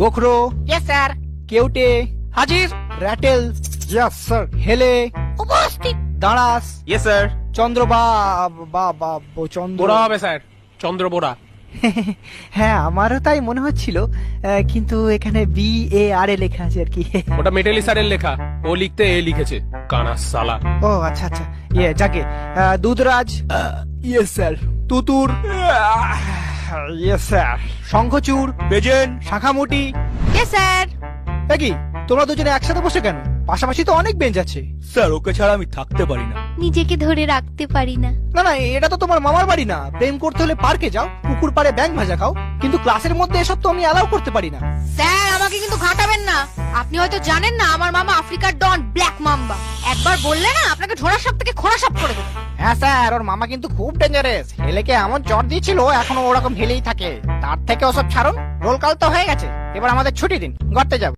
গোখরো, yes sir. কেউটে, হাজির। Ratel, yes sir. হেলে, উপস্থিত। দাঁড়াস, ইয়েস স্যার। চন্দ্র চন্দ্র। বোরা হবে স্যার, চন্দ্র বোরা। হ্যাঁ আমারও তাই মনে হচ্ছিল, কিন্তু এখানে BARA লেখা আছে আর কি। ওটা মেটালি স্যারের লেখা, ও লিখতে এ লিখেছে, কানা সালা। ও আচ্ছা আচ্ছা, যাকে দুধরাজ, ইয়েস স্যার। তুতুর, ইয়েস স্যার। শঙ্খচূড়, বেজেন। শাখামুটি। Yes sir. কি তোমরা দুজনে একসাথে বসে কেন? পাশাপাশি তো অনেক বেঞ্চ আছে। স্যার ওকে ছাড়া আমি থাকতে পারি না। নিজেকে ধরে রাখতে পারি না। না না, এটা তো তোমার মামার বাড়ি না। প্রেম করতে হলে পার্কে যাও, পুকুর পাড়ে ব্যাঙ ভাজা খাও, কিন্তু ক্লাসের মধ্যে এসব তো আমি অ্যালাউ করতে পারি না। স্যার আমাকে কিন্তু ঘাটাবেন না। আপনি হয়তো জানেন না আমার মামা আফ্রিকার ডন ব্ল্যাক মাম্বা। একবার বললে না আপনাকে ঝোড়া সাপ থেকে খোঁড়া সাপ করে দেবে। হ্যাঁ স্যার, ওর মামা কিন্তু খুব ডেঞ্জারাস। হেলেকে এমন চট দিয়েছিল, এখনো ওরকম হেলেই থাকে। তার থেকে ওসব ছাড়ুন, রোল কাল তো হয়ে গেছে, এবার আমাদের ছুটি দিন, গড়তে যাব।